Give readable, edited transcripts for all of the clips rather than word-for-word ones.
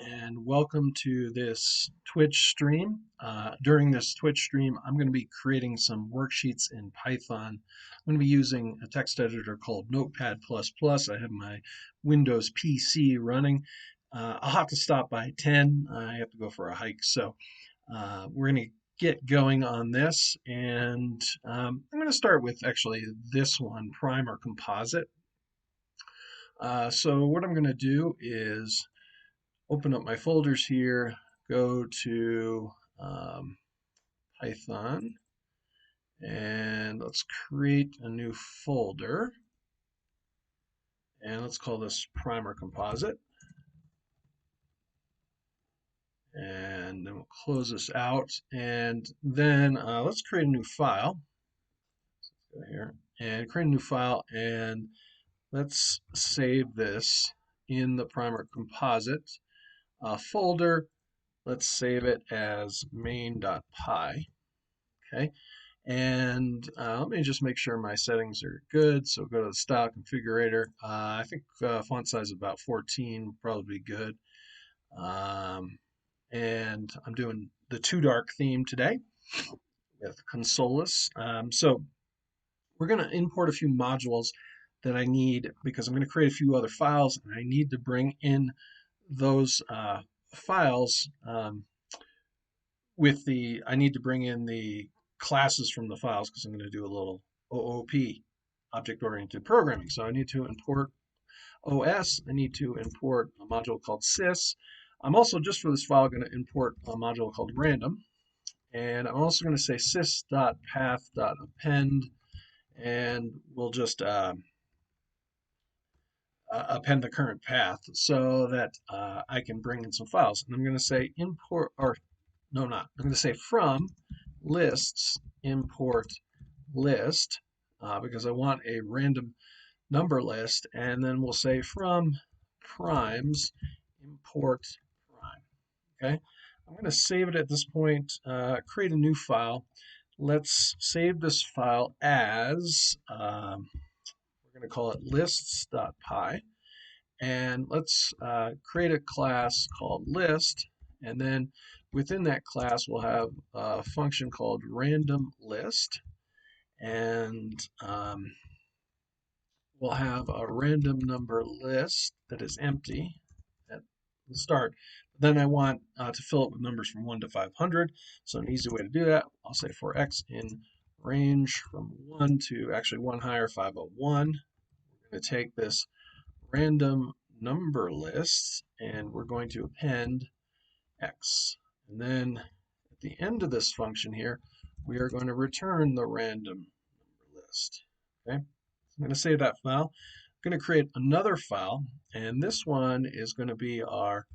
and welcome to this Twitch stream. During this Twitch stream, I'm going to be creating some worksheets in Python. I'm going to be using a text editor called Notepad++. I have my Windows PC running. I'll have to stop by 10. I have to go for a hike, so we're going to get going on this. And I'm going to start with actually this one, primer composite. So what I'm going to do is open up my folders here, go to Python, and let's create a new folder. And let's call this primer composite. And then we'll close this out. And then let's create a new file. Let's go here and create a new file. And let's save this in the primer composite folder. Let's save it as main.py. Okay, and let me just make sure my settings are good. So go to the style configurator. I think font size about 14 would probably be good. And I'm doing the Too Dark theme today with Consolus. So we're going to import a few modules that I need because I'm going to create a few other files, and I need to bring in those files I need to bring in the classes from the files because I'm going to do a little OOP, object-oriented programming. So I need to import OS. I need to import a module called sys. I'm also, just for this file, going to import a module called random. And I'm also going to say sys.path.append, and we'll just append the current path so that I can bring in some files. And I'm going to say import, or no, not. I'm going to say from lists import list because I want a random number list, and then we'll say from primes import prime. Okay, I'm going to save it at this point, create a new file. Let's save this file as, we're going to call it lists.py, and let's create a class called list, and then within that class we'll have a function called random list, and we'll have a random number list that is empty at the start. Then I want to fill it with numbers from 1 to 500. So an easy way to do that, I'll say for x in range from 1 to actually 1 higher, 501. We're going to take this random number list and we're going to append x. And then at the end of this function here, we are going to return the random number list. Okay, I'm going to save that file. I'm going to create another file, and this one is going to be our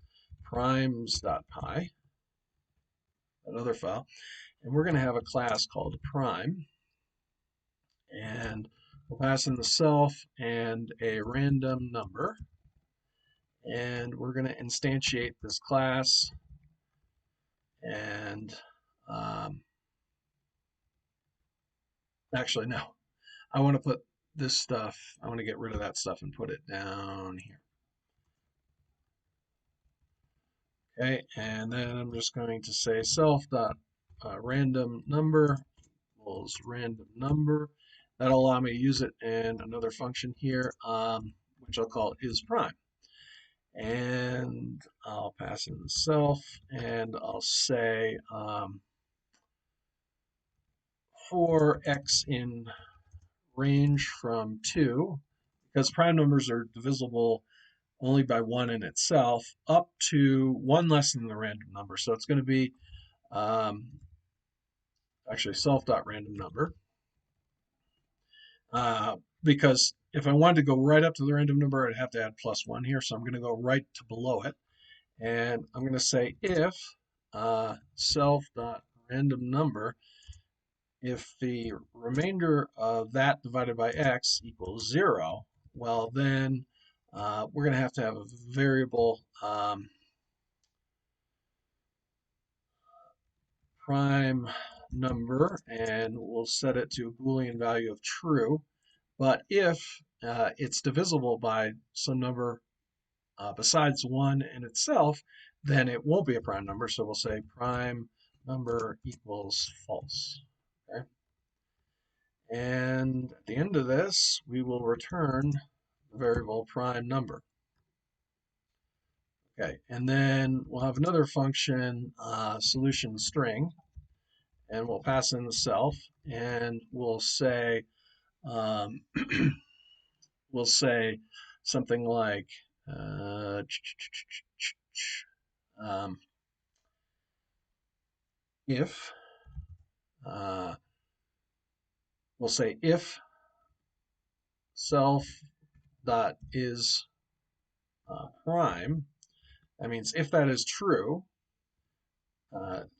primes.py, another file, and we're going to have a class called prime, and we'll pass in the self and a random number, and we're going to instantiate this class, and actually no, I want to put this stuff, I want to get rid of that stuff and put it down here. Okay, and then I'm just going to say self.random number equals random number. That'll allow me to use it in another function here, which I'll call isPrime. And I'll pass in the self, and I'll say for x in range from 2, because prime numbers are divisible only by 1 in itself, up to 1 less than the random number. So it's going to be actually self.random number, because if I wanted to go right up to the random number, I'd have to add +1 here. So I'm going to go right to below it. And I'm going to say if self.random number, if the remainder of that divided by x equals 0, well then we're going to have a variable prime number, and we'll set it to a Boolean value of true. But if it's divisible by some number besides 1 in itself, then it won't be a prime number. So we'll say prime number equals false. Okay. And at the end of this, we will return the variable prime number. Okay, and then we'll have another function, solution string, and we'll pass in the self, and we'll say um, we'll say something like um, if we'll say if self dot is prime. That means if that is true,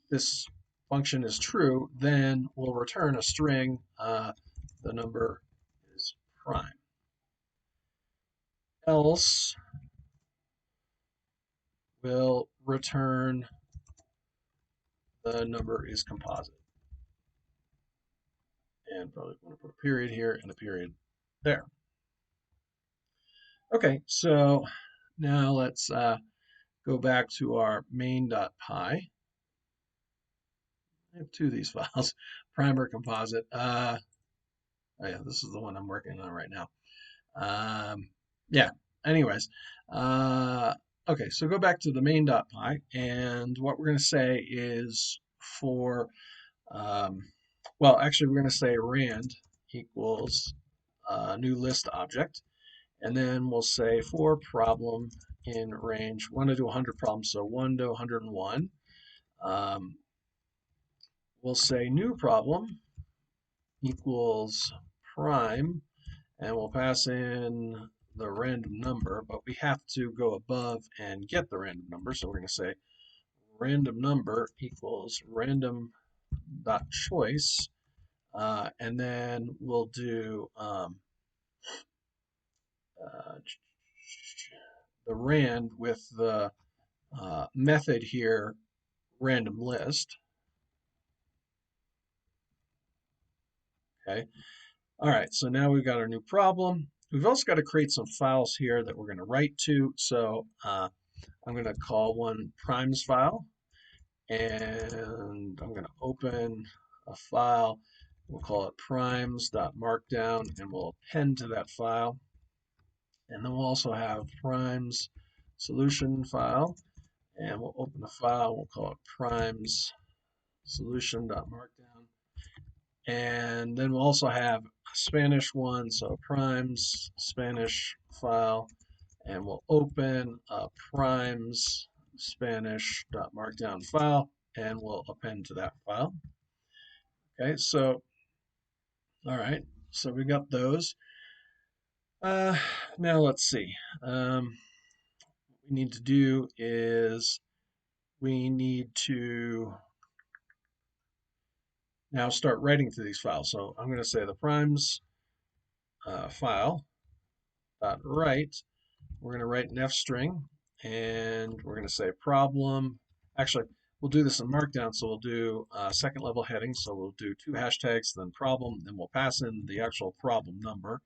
this function is true, then we'll return a string. The number is prime. Else will return the number is composite. And probably want to put a period here and a period there. Okay, so now let's go back to our main.py. I have two of these files, primer composite. Oh yeah, this is the one I'm working on right now. Yeah, anyways. Okay, so go back to the main.py, and what we're going to say is for, well, actually, we're going to say rand equals new list object, and then we'll say for problem in range 1 to 100 problems, so 1 to 101. We'll say new problem equals prime, and we'll pass in the random number, but we have to go above and get the random number. So we're going to say random number equals random dot choice, and then we'll do the rand with the method here, random list. Okay. All right, so now we've got our new problem. We've also got to create some files here that we're going to write to. So I'm going to call one primes file, and I'm going to open a file. We'll call it primes.markdown, and we'll append to that file. And then we'll also have primes solution file, and we'll open a file. We'll call it primes solution.markdown. And then we'll also have a Spanish one, so primes Spanish file, and we'll open a primes Spanish.markdown file, and we'll append to that file. Okay, so, all right, so we got those. Now let's see. What we need to do is we need to now start writing to these files. So I'm going to say the primes file dot write. We're going to write an F string, and we're going to say problem. Actually, we'll do this in Markdown, so we'll do second level heading. So we'll do 2 hashtags, then problem, then we'll pass in the actual problem number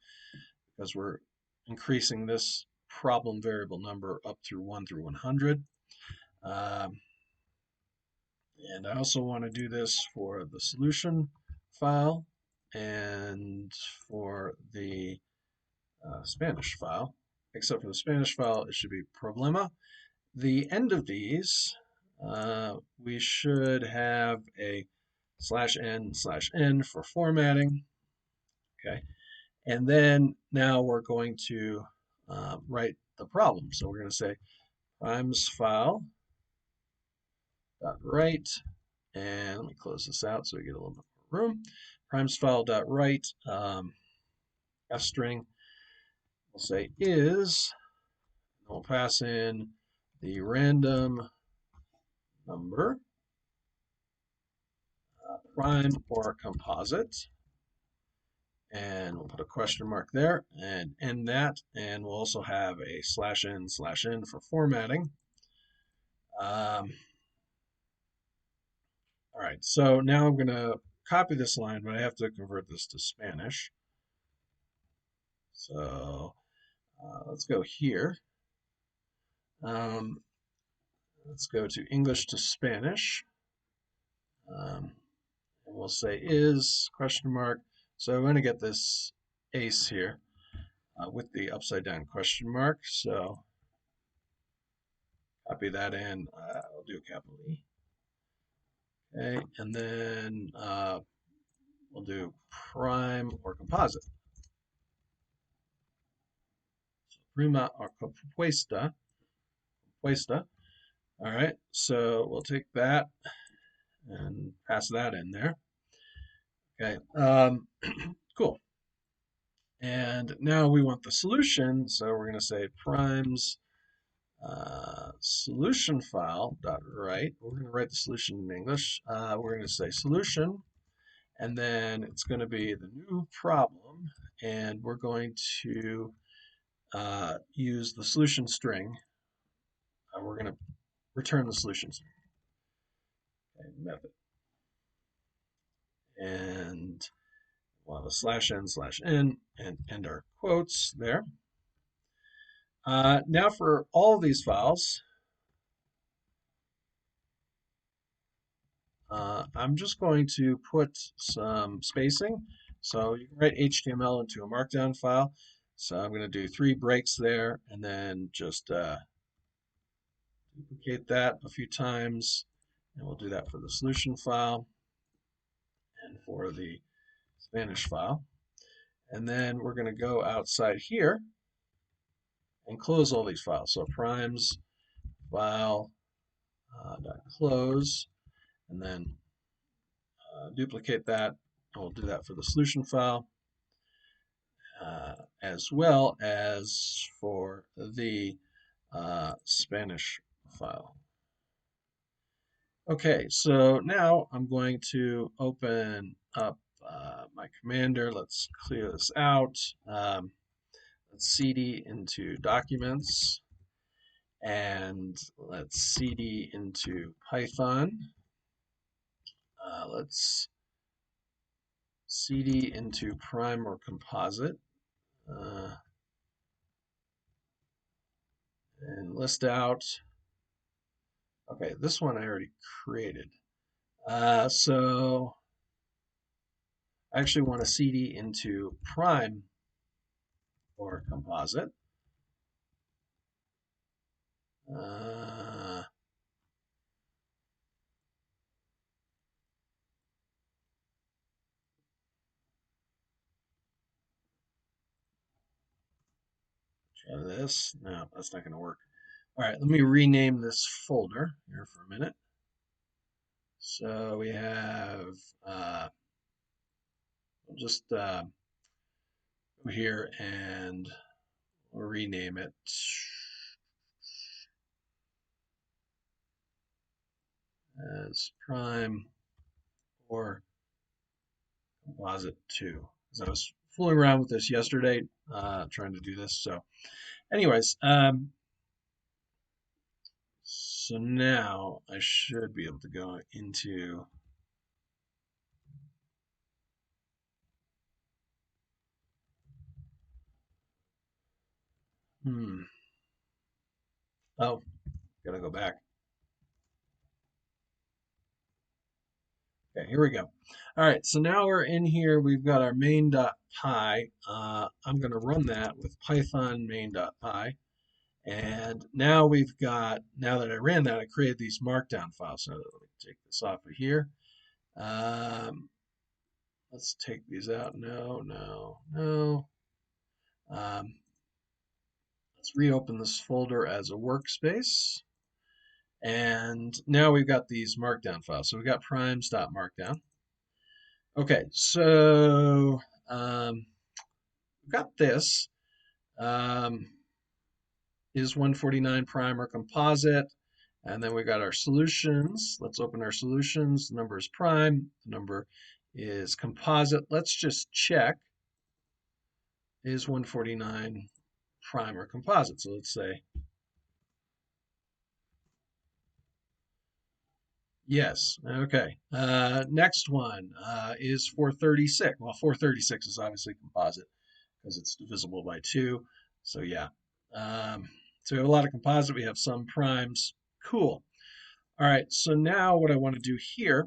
because we're increasing this problem variable number up through 1 through 100. And I also want to do this for the solution file and for the Spanish file. Except for the Spanish file, it should be problema. The end of these, we should have a /n/n for formatting. Okay, and then now we're going to write the problem. So we're going to say primes file dot write, and let me close this out so we get a little bit more room. Primes file dot write f string. We'll say is, and we'll pass in the random number, prime or composite, and we'll put a question mark there and end that, and we'll also have a /n/n for formatting. All right, so now I'm going to copy this line, but I have to convert this to Spanish. So let's go here. Let's go to English to Spanish. And we'll say is question mark. So I'm going to get this ace here with the upside down question mark. So copy that in. I'll do a capital E. Okay, and then we'll do prime or composite. So prima or compuesta. Compuesta. All right, so we'll take that and pass that in there. Okay, cool. And now we want the solution, so we're going to say primes solution file dot write. We're going to write the solution in English. We're going to say solution, and then it's going to be the new problem, and we're going to use the solution string. We're going to return the solution string. Okay, method, and we'll have a /n/n and end our quotes there. Now for all of these files, I'm just going to put some spacing. So you can write HTML into a markdown file. So I'm going to do 3 breaks there and then just duplicate that a few times. And we'll do that for the solution file and for the Spanish file. And then we're going to go outside here and close all these files. So primes file dot close, and then duplicate that. And we'll do that for the solution file. As well as for the Spanish file. Okay, so now I'm going to open up my commander. Let's clear this out. Let's cd into documents, and let's cd into Python. Let's cd into prime or composite. And list out. Okay, this one I already created. So I actually want to cd into prime or composite. Try this. No, that's not going to work. All right, let me rename this folder here for a minute. So we have, we'll just go here and we'll rename it as prime or composite 2. Because I was fooling around with this yesterday, trying to do this. So anyways, so now I should be able to go into oh, gotta go back. Okay, here we go. All right, so now we're in here. We've got our main.py. I'm going to run that with Python main.py. And now we've got, now that I ran that, I created these markdown files. So let me take this off of here. Let's take these out. No, no, no. Let's reopen this folder as a workspace. And now we've got these markdown files. So we've got primes.markdown. Okay, so we've got this. Is 149 prime or composite? And then we got our solutions. Let's open our solutions. The number is prime. The number is composite. Let's just check. Is 149 prime or composite? So let's say yes. Okay. Next one is 436. Well, 436 is obviously composite because it's divisible by 2. So yeah. So we have a lot of composite. We have some primes. Cool. All right, so now what I want to do here,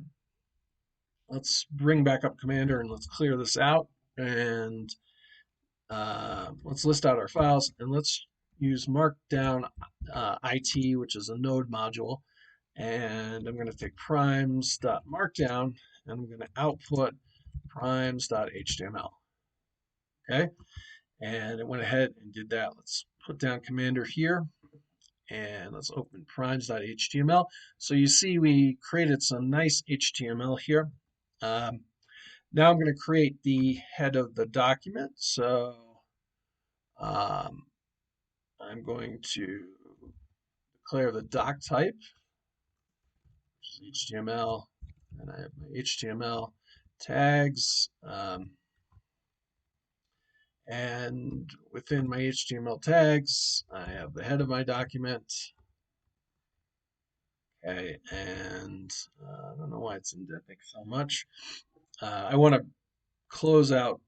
let's bring back up Commander and let's clear this out. And let's list out our files and let's use markdown-it, which is a node module. And I'm going to take primes.markdown and I'm going to output primes.html. Okay, and it went ahead and did that. Let's put down Commander here and let's open primes.html. So you see we created some nice HTML here. Now I'm going to create the head of the document. So um, I'm going to declare the doc type, which is HTML, and I have my HTML tags. And within my HTML tags, I have the head of my document. Okay, and I don't know why it's indenting so much. I want to close out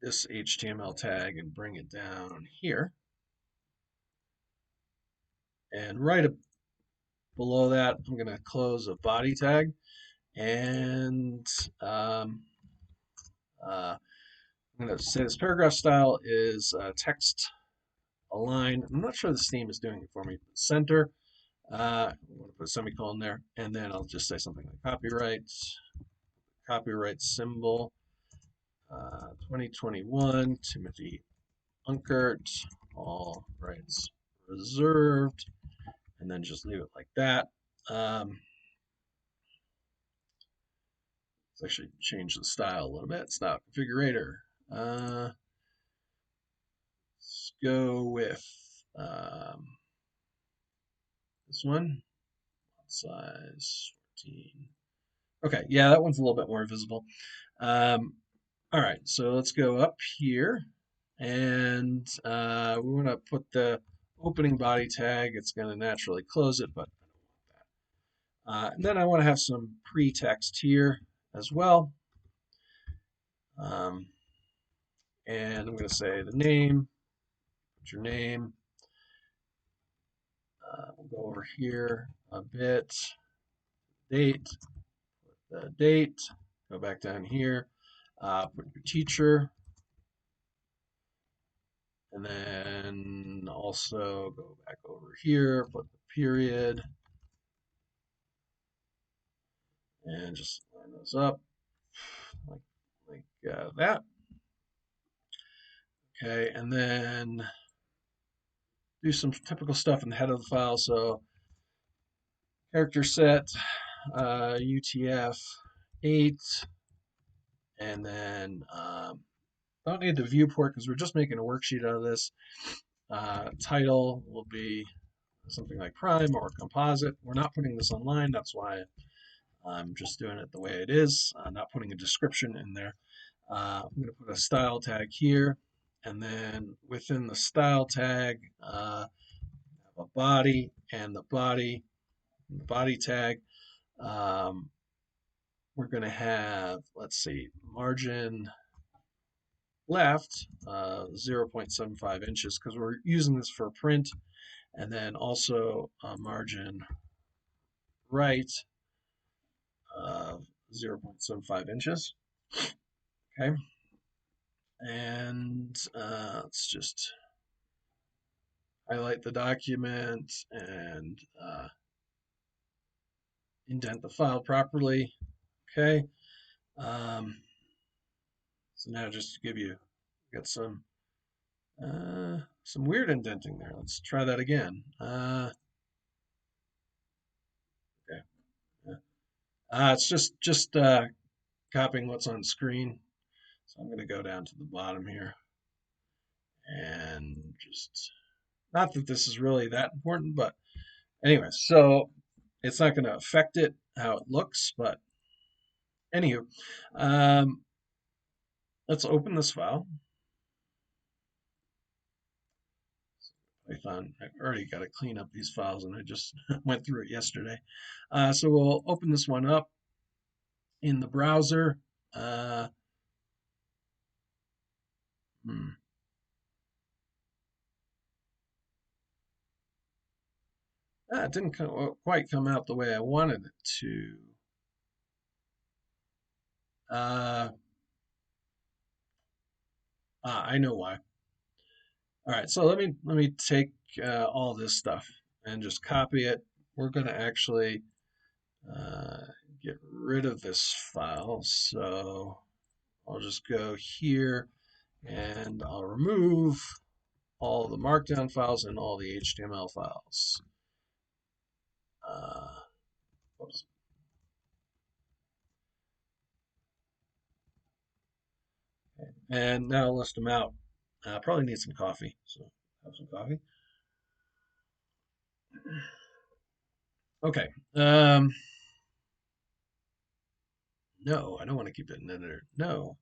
this HTML tag and bring it down here. And right below that, I'm going to close a body tag. And I'm going to say this paragraph style is text align. I'm not sure this theme is doing it for me. Center. I'm going to put a semicolon there. And then I'll just say something like copyright symbol. 2021, Timothy Unkert, all rights reserved, and then just leave it like that. Let's actually change the style a little bit. Style configurator. Let's go with this one. Size 14. Okay, yeah, that one's a little bit more visible. All right, so let's go up here, and we want to put the opening body tag. It's going to naturally close it, but I don't want that. And then I want to have some pre-text here as well. And I'm going to say the name, put your name. We'll go over here a bit, date, put the date, go back down here, put your teacher, and then also go back over here, put the period, and just line those up like that. Okay, and then do some typical stuff in the head of the file. So character set, UTF-8, and then don't need the viewport because we're just making a worksheet out of this. Title will be something like prime or composite. We're not putting this online, that's why I'm just doing it the way it is, not putting a description in there. I'm going to put a style tag here, and then within the style tag, have a body, and the body tag, we're going to have, let's see, margin left 0.75 inches because we're using this for print, and then also margin right of 0.75 inches. Okay, and let's just highlight the document and indent the file properly. Okay, so now just to give you, got some weird indenting there. Let's try that again. Okay, it's just copying what's on screen. So I'm going to go down to the bottom here and just, not that this is really that important, but anyway, so it's not going to affect it how it looks, but anywho, let's open this file. Python, I already got to clean up these files and I just went through it yesterday. So we'll open this one up in the browser. It didn't quite come out the way I wanted it to. Uh, I know why. All right, so let me take all this stuff and just copy it. We're going to actually uh, get rid of this file. So I'll just go here and I'll remove all the markdown files and all the HTML files. Uh, Oops. Okay. And now I'll list them out. Probably need some coffee, so have some coffee. Okay. No, I don't want to keep it in editor. No,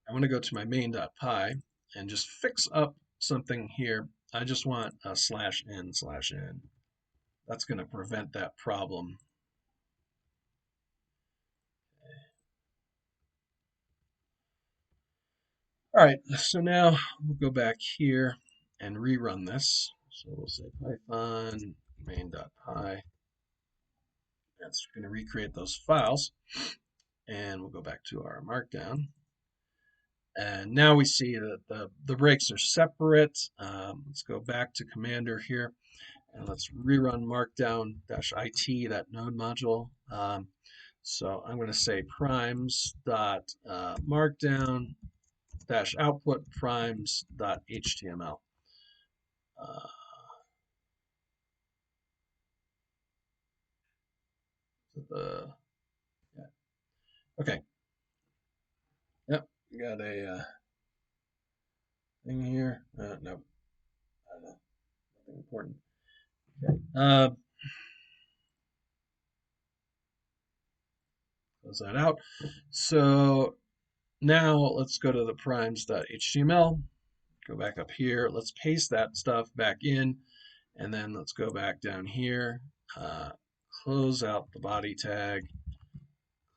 I want to go to my main.py and just fix up something here. I just want a /n/n. That's going to prevent that problem. All right, so now we'll go back here and rerun this. So we'll say python main.py. That's going to recreate those files. And we'll go back to our markdown. And now we see that the breaks are separate. Let's go back to Commander here. And let's rerun markdown-it, that node module. So I'm going to say primes.markdown-output primes.html. Yeah. Okay. Yep. We got a thing here. No, I don't know. Nothing important. Okay. Close that out. So now let's go to the primes.html. Go back up here. Let's paste that stuff back in. And then let's go back down here. Close out the body tag.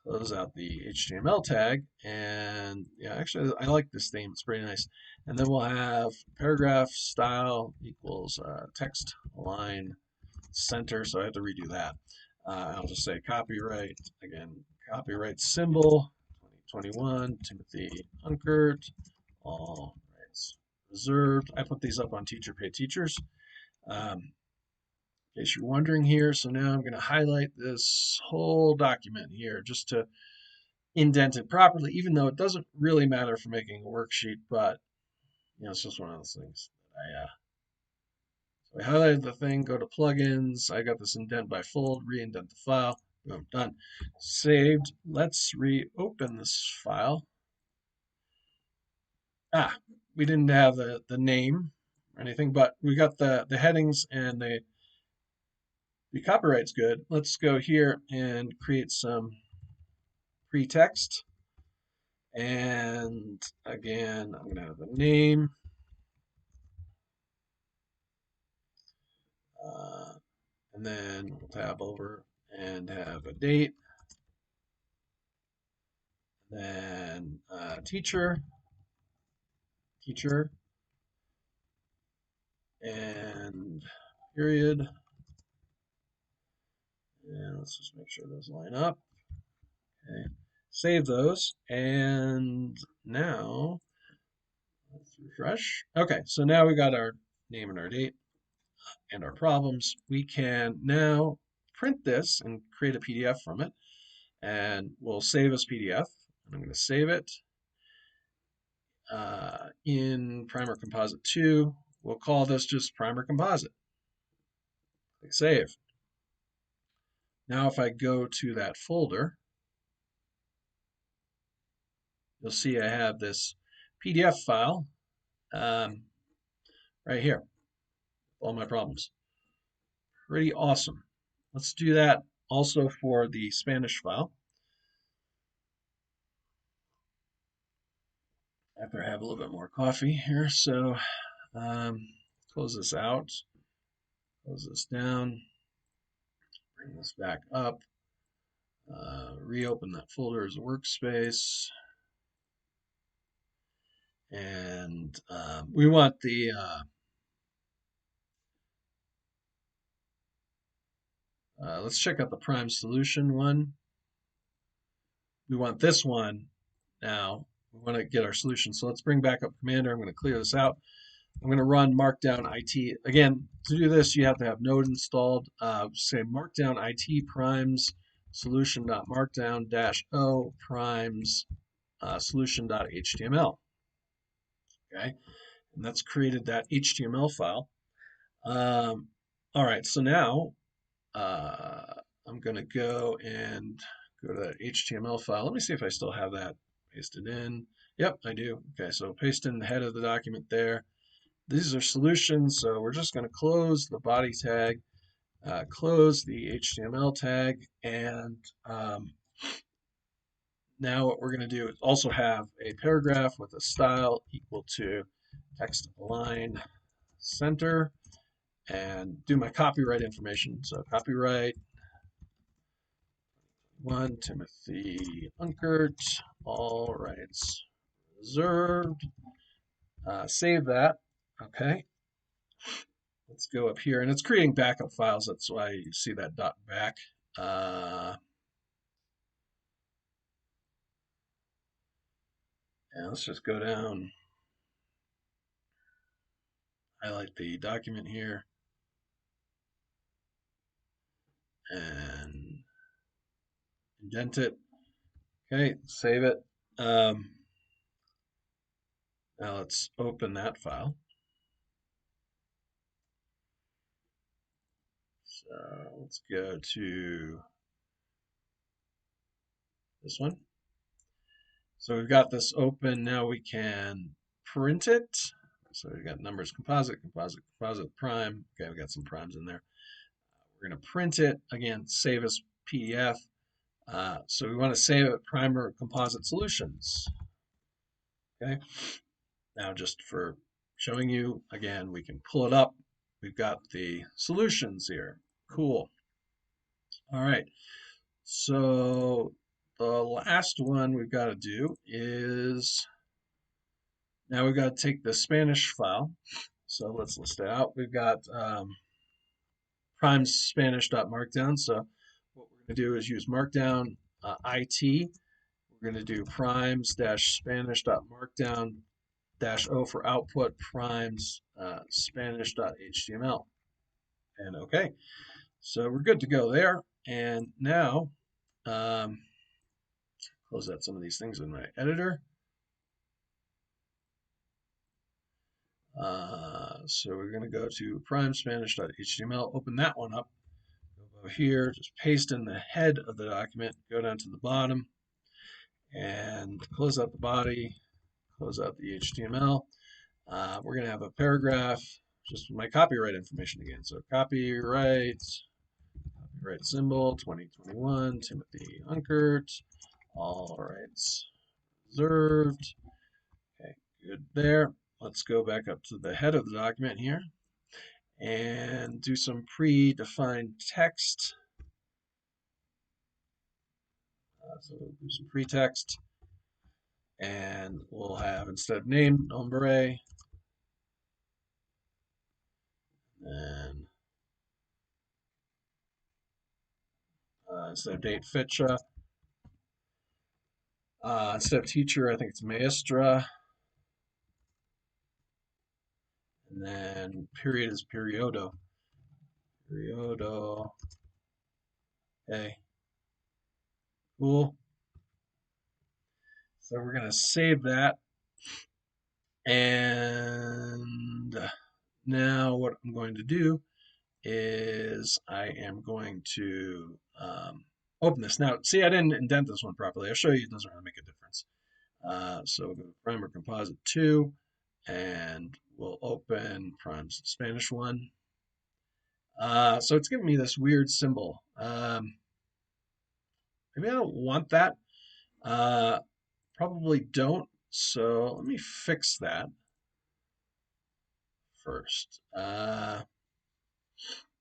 Close out the HTML tag. And yeah, actually, I like this theme. It's pretty nice. And then we'll have paragraph style equals text align center. So I have to redo that. I'll just say copyright. Again, copyright symbol 2021 Timothy Unkert. All rights reserved. I put these up on Teacher Pay Teachers. In case you're wondering here, so now I'm going to highlight this whole document here just to indent it properly, even though it doesn't really matter for making a worksheet, but it's just one of those things. So I highlighted the thing, go to plugins, I got this indent by fold, re-indent the file, boom, done. Saved. Let's reopen this file. We didn't have the name or anything, but we got the headings and the copyright's good. Let's go here and create some pre-text. And again, I'm going to have a name. And then we'll tab over and have a date. Then teacher, and period. And let's just make sure those line up. Okay. Save those. And now let's refresh. Okay, so now we got our name and our date and our problems. We can now print this and create a PDF from it. And we'll save as PDF. And I'm going to save it in Primer Composite 2. We'll call this just Primer Composite. Click Save. Now if I go to that folder, you'll see I have this PDF file right here. All my problems. Pretty awesome. Let's do that also for the Spanish file. After I have a little bit more coffee here, so close this out, close this down, bring this back up, reopen that folder as a workspace, and we want the let's check out the prime solution one. We want this one now. We want to get our solution. So let's bring back up Commander. I'm going to clear this out. I'm going to run markdown-it. Again, to do this, you have to have Node installed. Say markdown-it primes solution.markdown-o primes solution.html. Okay, and that's created that HTML file. All right, so now I'm going to go and go to that HTML file. Let me see if I still have that pasted in. Yep, I do. Okay, so paste in the head of the document there. These are solutions, so we're just going to close the body tag, close the HTML tag, and now what we're going to do is also have a paragraph with a style equal to text align center, and do my copyright information. So copyright 1 Timothy Unkert, all rights reserved. Save that. Okay. Let's go up here, and it's creating backup files. That's why you see that dot back. And let's just go down, highlight the document here, and indent it. Okay, save it. Now let's open that file. So let's go to this one. So we've got this open. Now we can print it. So we've got numbers composite, composite, composite, prime. Okay, we've got some primes in there. We're going to print it. Again, save as PDF. So we want to save it primer composite solutions. Okay. Now just for showing you, again, we can pull it up. We've got the solutions here. Cool. All right. So the last one we've got to do is now we've got to take the Spanish file. So let's list it out. We've got prime Spanish.markdown. So what we're going to do is use markdown IT. We're going to do primes-spanish.markdown-o for output primes spanish.html. And okay, so we're good to go there. And now close out some of these things in my editor. So we're going to go to prime-spanish.html, open that one up, go here, just paste in the head of the document, go down to the bottom, and close out the body, close out the HTML. We're going to have a paragraph, just my copyright information again. So copyright symbol 2021, Timothy Unkert, all rights reserved. Okay, good there. Let's go back up to the head of the document here and do some predefined text. So we'll do some pre-text, and we'll have, instead of name, nombre, and instead of date, fecha. Instead of teacher, I think it's maestra. And then period is periodo. Periodo. Okay. Cool. So we're going to save that. And now what I'm going to do is I am going to open this. Now, see, I didn't indent this one properly. I'll show you it doesn't really make a difference. So we'll go to primer composite 2, and we'll open prime's Spanish one. So it's giving me this weird symbol. Maybe I don't want that. Probably don't. So let me fix that first.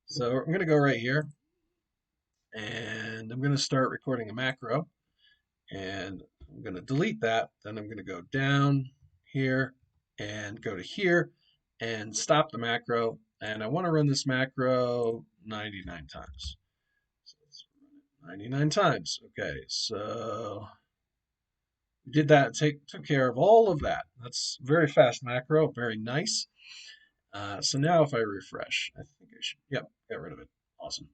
So I'm going to go right here, and I'm going to start recording a macro, and I'm going to delete that. Then I'm going to go down here and go to here and stop the macro. And I want to run this macro 99 times. 99 times. Okay, so we did that, took care of all of that. That's very fast macro, very nice. So now if I refresh, I think I should, yep, get rid of it. Awesome.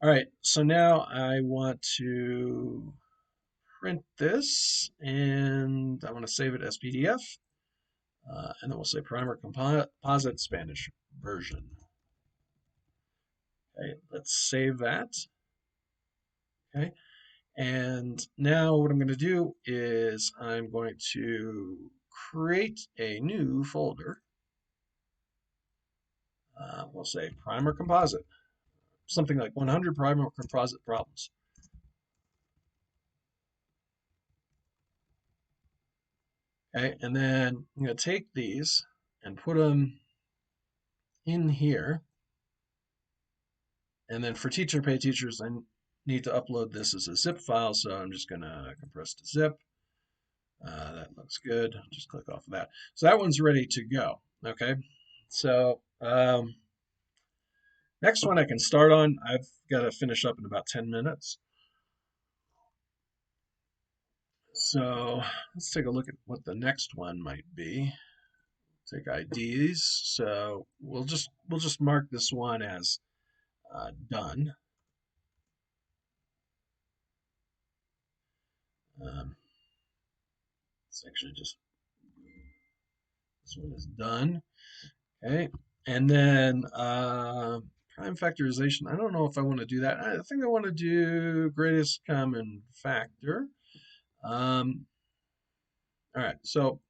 All right, so now I want to print this and I want to save it as PDF. And then we'll say primer composite Spanish version. Okay, let's save that. Okay, and now what I'm going to do is I'm going to create a new folder. We'll say primer composite, something like 100 primer composite problems. Okay, and then I'm going to take these and put them in here. And then for teacher pay teachers, I need to upload this as a zip file, so I'm just going to compress to zip. That looks good. Just click off of that. So that one's ready to go. Okay. So next one I can start on. I've got to finish up in about 10 minutes. So let's take a look at what the next one might be. Take IDs. So we'll just mark this one as done. It's actually just this one is done. Okay, and then prime factorization. I don't know if I want to do that. I think I want to do greatest common factor. All right, so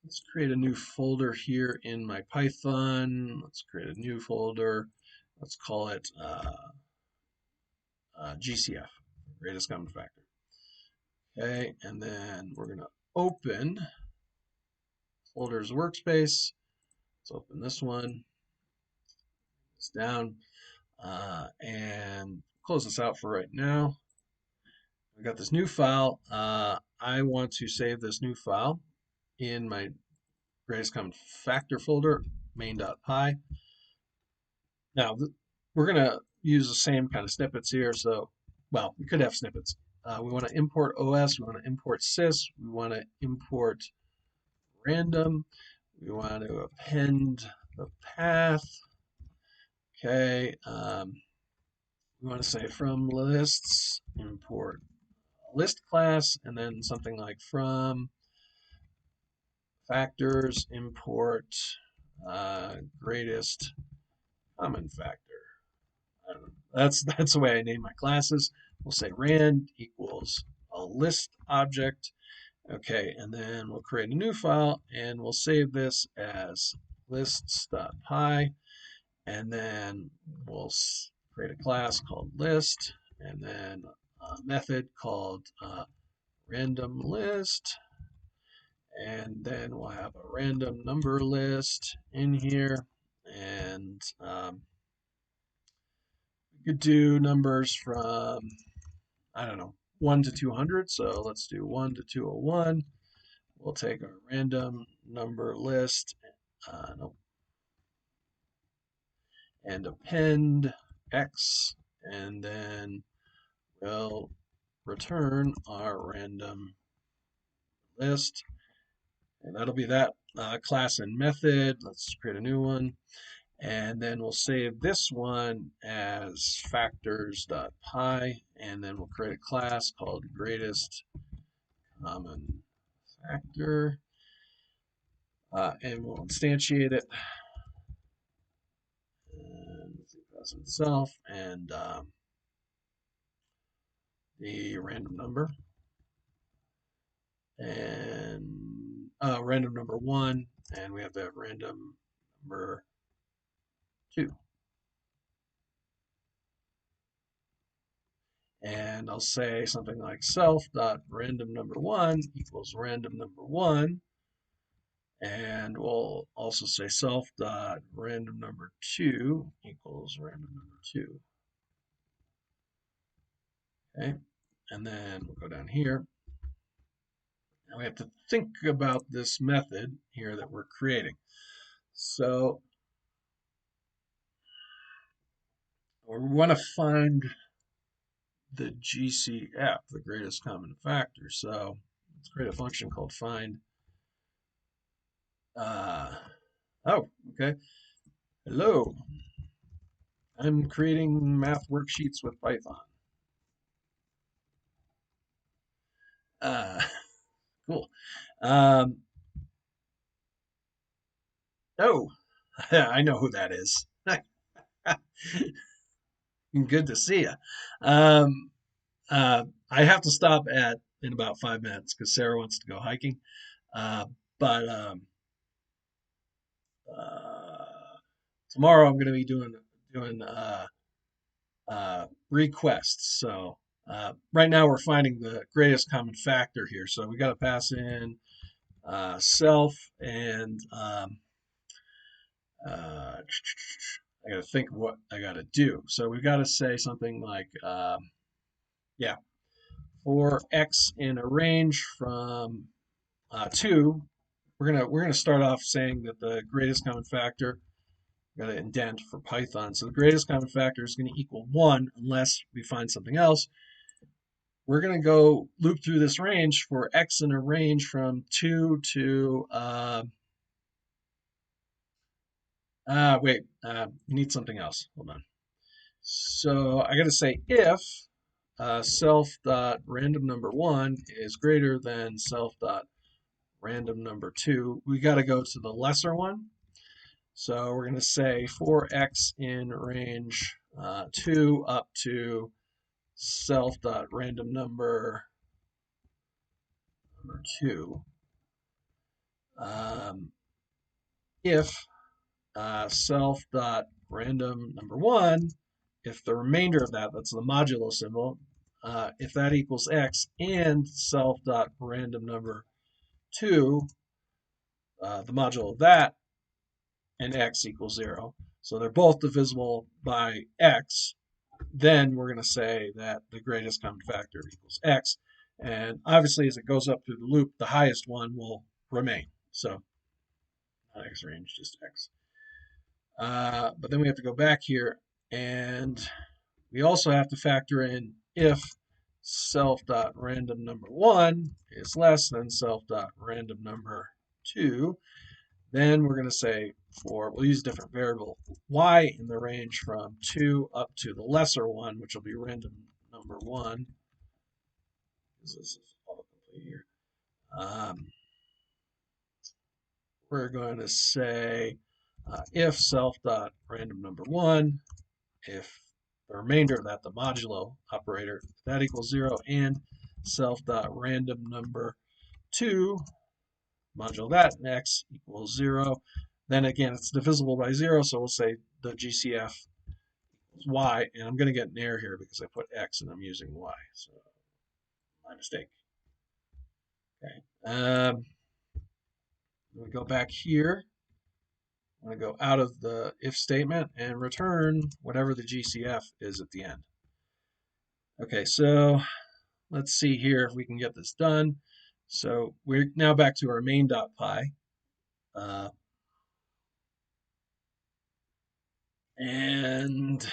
let's create a new folder here in my Python. Let's create a new folder. Let's call it GCF, greatest common factor. Okay, and then we're going to open folders workspace. Let's open this one. It's down and close this out for right now. I got this new file. I want to save this new file in my greatest common factor folder, main.py. Now, we're going to use the same kind of snippets here. So, well, we could have snippets. We want to import OS. We want to import sys. We want to import random. We want to append the path. Okay. We want to say from lists, import list class, and then something like from factors, import greatest common factor. I don't know. That's the way I name my classes. We'll say rand equals a list object. Okay, and then we'll create a new file and we'll save this as lists.py, and then we'll create a class called list, and then a method called random list, and then we'll have a random number list in here, and we could do numbers from, I don't know, 1 to 200. So let's do 1 to 201. We'll take a random number list, and append x, and then we'll return our random list, and that'll be that class and method. Let's create a new one, and then we'll save this one as factors.py, and then we'll create a class called greatest common factor, and we'll instantiate it, and class itself, and the random number, and random number 1, and we have the random number 2. And I'll say something like self.random number 1 equals random number 1. And we'll also say self.random number 2 equals random number 2. Okay, and then we'll go down here. Now we have to think about this method here that we're creating. So we want to find the GCF, the greatest common factor. So let's create a function called find. Oh, okay. Hello. I'm creating math worksheets with Python. Uh, cool. Um, oh, I know who that is. Good to see you. Um, I have to stop at in about 5 minutes because Sarah wants to go hiking. Uh, but uh, tomorrow I'm going to be doing requests. So right now we're finding the greatest common factor here. So we got to pass in self and I got to think of what I got to do. So we've got to say something like, yeah, for x in a range from 2, we're gonna start off saying that the greatest common factor, got to indent for Python. So the greatest common factor is going to equal 1 unless we find something else. We're going to go loop through this range for x in a range from 2 to, we need something else. Hold on. So I got to say if self dot random number 1 is greater than self dot random number 2, we got to go to the lesser one. So we're going to say for x in range 2 up to self dot random number 2, if self dot random number 1, if the remainder of that, that's the modulo symbol, if that equals x, and self dot random number 2, the modulo of that, and x equals 0. So they're both divisible by x. Then we're going to say that the greatest common factor equals x. And obviously, as it goes up through the loop, the highest one will remain. So not x range, just x. But then we have to go back here, and we also have to factor in if self.random number 1 is less than self.random number 2. Then we're going to say we'll use a different variable, y in the range from 2 up to the lesser one, which will be random number 1. This is autocomplete here. We're going to say if self.random number 1, if the remainder of that, the modulo operator, that equals 0, and self.random number 2, modulo that, and x equals 0. Then again, it's divisible by 0, so we'll say the GCF equals y, and I'm going to get an error here because I put x and I'm using y, so my mistake. Okay. We go back here. I'm going to go out of the if statement and return whatever the GCF is at the end. Okay, so let's see here if we can get this done. So we're now back to our main.py. And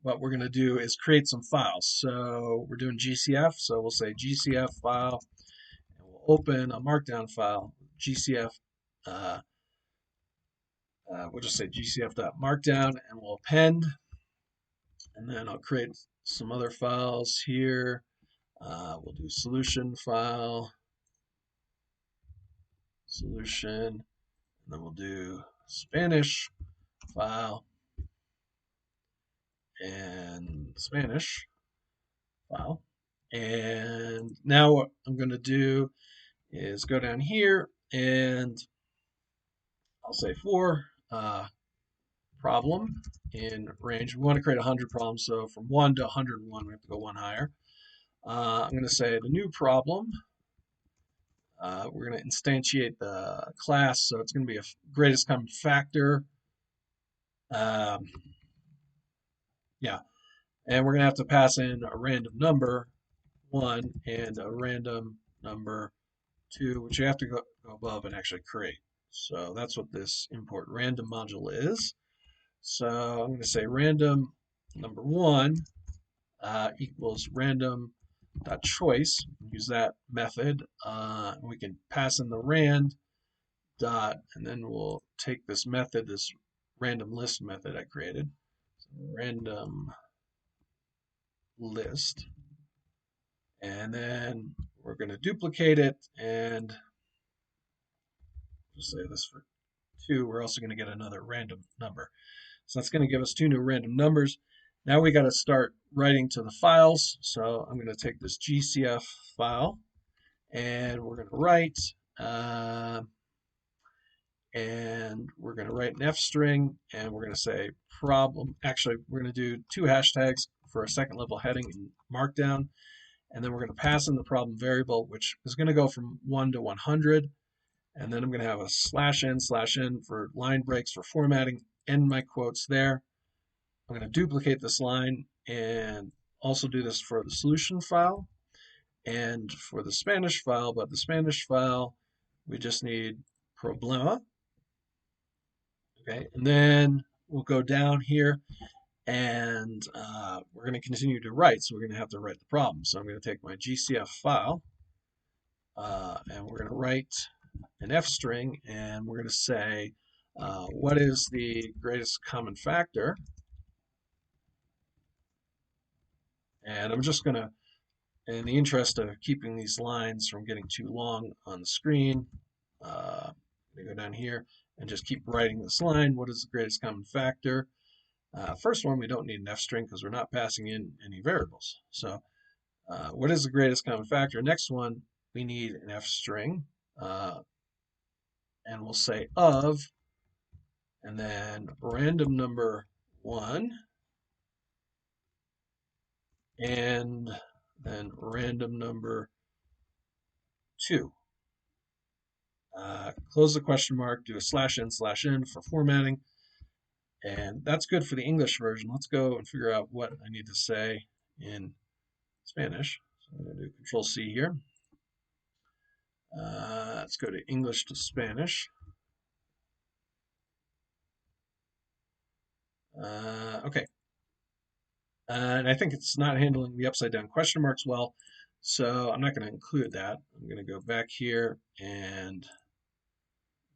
what we're going to do is create some files. So we're doing GCF, so we'll say GCF file, and we'll open a markdown file, GCF, we'll just say GCF.markdown, and we'll append, and then I'll create some other files here. We'll do solution file, solution, and then we'll do Spanish file, and Spanish file. And now what I'm going to do is go down here and I'll say for problem in range. We want to create 100 problems, so from 1 to 101, we have to go one higher. I'm going to say the new problem. We're going to instantiate the class, so it's going to be a greatest common factor. Yeah, and we're going to have to pass in a random number 1 and a random number 2, which you have to go above and actually create. So that's what this import random module is. So I'm going to say random number 1 equals random dot choice. Use that method. We can pass in the rand dot, and then we'll take this method, this random list method I created, so random list, and then we're going to duplicate it and just say this for 2. We're also going to get another random number. So that's going to give us 2 new random numbers. Now we got to start writing to the files. So I'm going to take this GCF file and we're going to write, and we're going to write an F string, and we're going to say problem. Actually, we're going to do 2 hashtags for a second level heading in Markdown, and then we're going to pass in the problem variable, which is going to go from 1 to 100. And then I'm going to have a /n/n for line breaks for formatting, end my quotes there. I'm going to duplicate this line and also do this for the solution file and for the Spanish file, but the Spanish file, we just need problema. Okay, and then we'll go down here and we're going to continue to write, so we're going to have to write the problem. So I'm going to take my GCF file and we're going to write an F string, and we're going to say what is the greatest common factor. And I'm just going to, in the interest of keeping these lines from getting too long on the screen, I'm going to go down here and just keep writing this line. What is the greatest common factor? First one, we don't need an F string because we're not passing in any variables. So what is the greatest common factor? Next one, we need an F string. And we'll say of, and then random number 1, and then random number 2. Close the question mark, do a /n/n for formatting, and that's good for the English version. Let's go and figure out what I need to say in Spanish. So I'm going to do Control C here. Let's go to English to Spanish. Okay. And I think it's not handling the upside down question marks well, so I'm not going to include that. I'm going to go back here and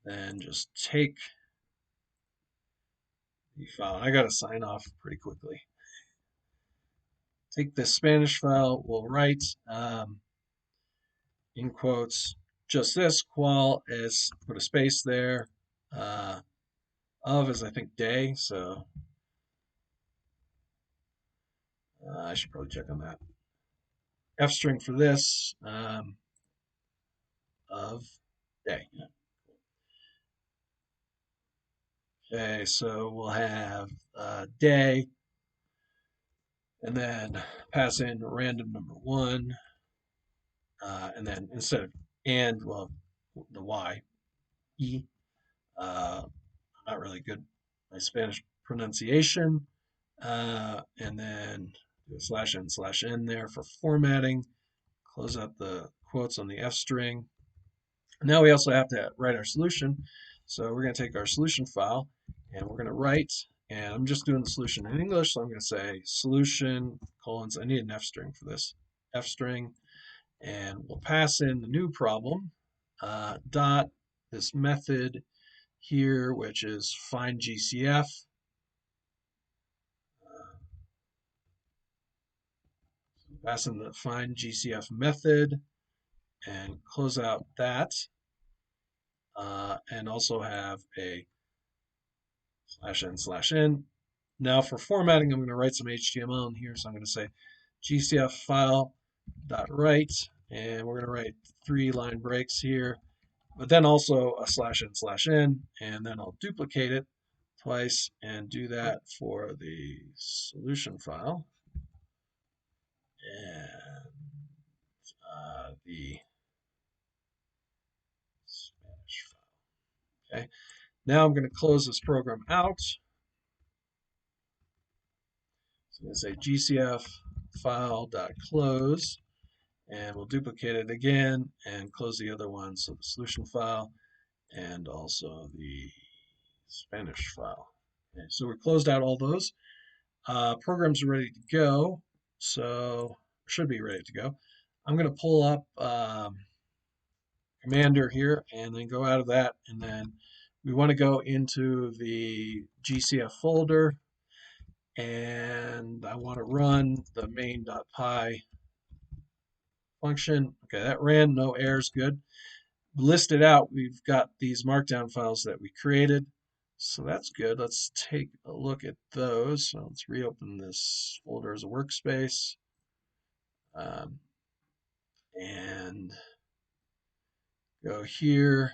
then just take the file. I got to sign off pretty quickly. Take this Spanish file, we'll write in quotes just this, qual is, put a space there, of is I think day, so I should probably check on that. F string for this, of day. Yeah. Okay, so we'll have day, and then pass in random number 1, and then instead of and, well, the Y, E. I'm not really good at my Spanish pronunciation. And then do a /n/n there for formatting. Close out the quotes on the F string. Now we also have to write our solution. So we're going to take our solution file and we're going to write, and I'm just doing the solution in English, so I'm going to say solution colons, I need an F string for this, F string, and we'll pass in the new problem, dot this method here, which is find GCF. Pass in the find GCF method and close out that, and also have a /n/n. Now for formatting, I'm going to write some HTML in here, so I'm going to say GCF file dot write, and we're going to write 3 line breaks here, but then also a /n/n, and then I'll duplicate it twice and do that for the solution file and the Spanish file. Okay, now I'm going to close this program out. So I'm going to say GCF file.close, and we'll duplicate it again and close the other one, so the solution file and also the Spanish file. Okay, so we closed out all those. Programs are ready to go. So should be ready to go. I'm going to pull up Commander here and then go out of that. And then we want to go into the GCF folder and I want to run the main.py function. Okay, that ran, no errors, good. Listed out, we've got these markdown files that we created. So that's good. Let's take a look at those. So let's reopen this folder as a workspace. And go here.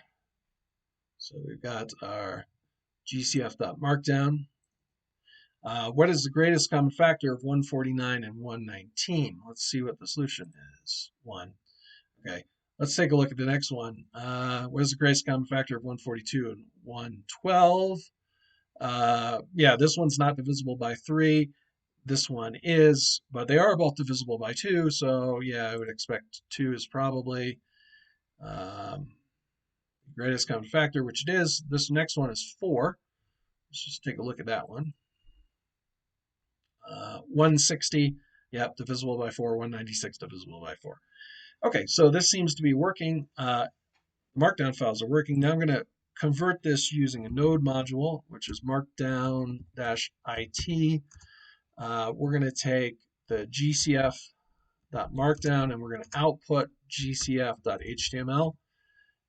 So we've got our GCF.markdown. What is the greatest common factor of 149 and 119? Let's see what the solution is. 1. Okay, let's take a look at the next one. What is the greatest common factor of 142 and 112? Yeah, this one's not divisible by 3. This one is, but they are both divisible by 2. So yeah, I would expect 2 is probably greatest common factor, which it is. This next one is 4. Let's just take a look at that one. 160, yep, divisible by 4. 196, divisible by 4. Okay, so this seems to be working. Markdown files are working. Now I'm going to convert this using a node module, which is markdown-it. We're going to take the gcf.markdown and we're going to output gcf.html.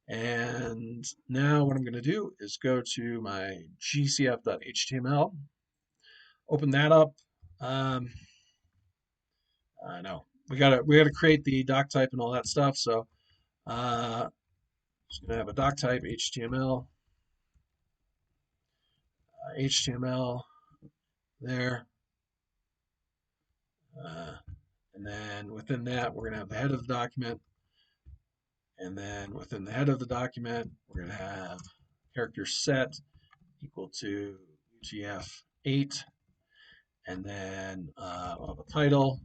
And now what I'm going to do is go to my gcf.html, open that up. I know we gotta create the doc type and all that stuff. So just gonna have a doc type HTML, HTML there, and then within that we're gonna have the head of the document, and then within the head of the document we're gonna have character set equal to UTF-8, and then we'll have a title.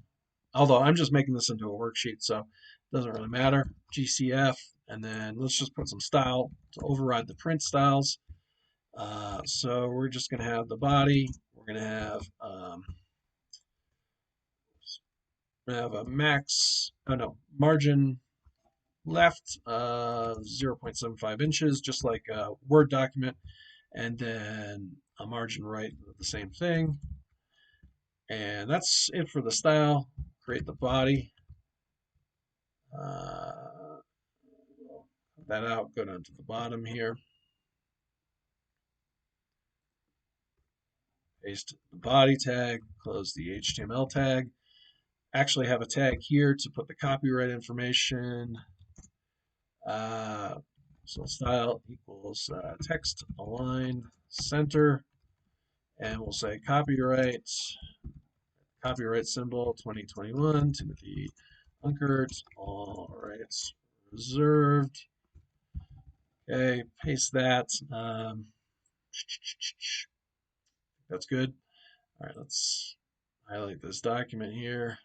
Although I'm just making this into a worksheet, so it doesn't really matter. GCF, and then let's just put some style to override the print styles. So we're just going to have the body. We're going to have a max, oh no, margin left 0.75 inches, just like a Word document, and then a margin right, the same thing. And that's it for the style. Create the body. Cut that out, go down to the bottom here. Paste the body tag, close the HTML tag. Actually have a tag here to put the copyright information. So style equals text align center. And we'll say copyright symbol 2021, Timothy Unkert, all rights reserved. Okay, paste that. That's good. All right, let's highlight this document here.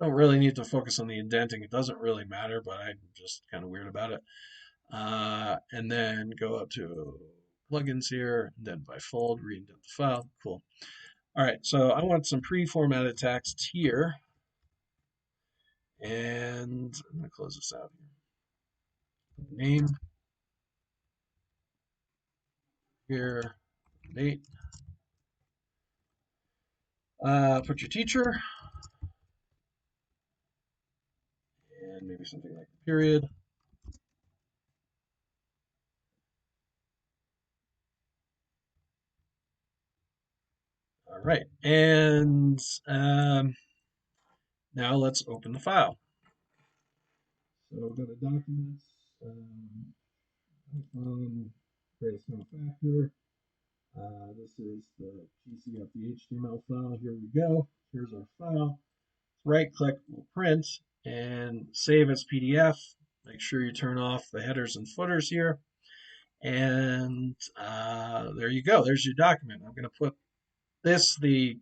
Don't really need to focus on the indenting. It doesn't really matter, but I'm just kind of weird about it. And then go up to plugins here, indent by fold, re-indent the file. Cool. All right, so I want some pre-formatted text here. And I'm going to close this out here. Name here, date. Put your teacher. And maybe something like period. All right, and now let's open the file. So go to documents, greatest common factor. This is the GCF, the HTML file. Here we go. Here's our file. Right click, we'll print and save as PDF. Make sure you turn off the headers and footers here. And there you go. There's your document. I'm going to put this, the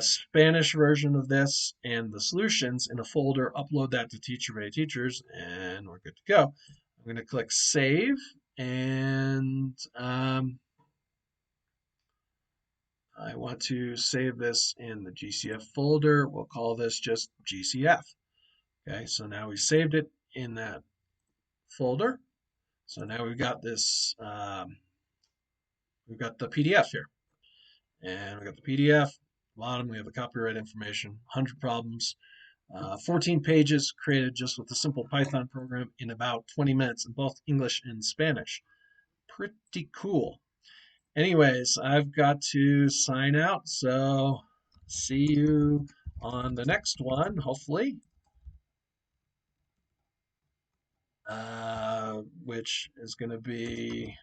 Spanish version of this, and the solutions in a folder, upload that to Teacher Bay Teachers, and we're good to go. I'm going to click Save, and I want to save this in the GCF folder. We'll call this just GCF. Okay, so now we saved it in that folder. So now we've got this, we've got the PDF here. And we've got the PDF. Bottom, we have the copyright information, 100 problems, 14 pages created just with a simple Python program in about 20 minutes in both English and Spanish. Pretty cool. Anyways, I've got to sign out, so see you on the next one, hopefully, which is going to be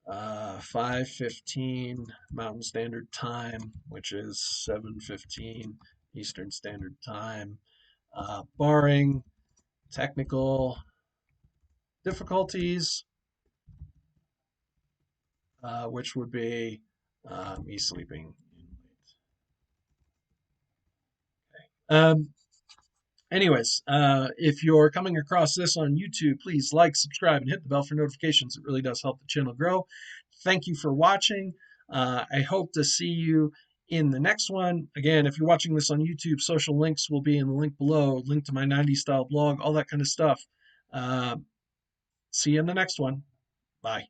5:15 Mountain Standard Time, which is 7:15 Eastern Standard Time, barring technical difficulties, which would be me sleeping in late. Anyways, if you're coming across this on YouTube, please like, subscribe, and hit the bell for notifications. It really does help the channel grow. Thank you for watching. I hope to see you in the next one. Again, if you're watching this on YouTube, social links will be in the link below, link to my 90s style blog, all that kind of stuff. See you in the next one. Bye.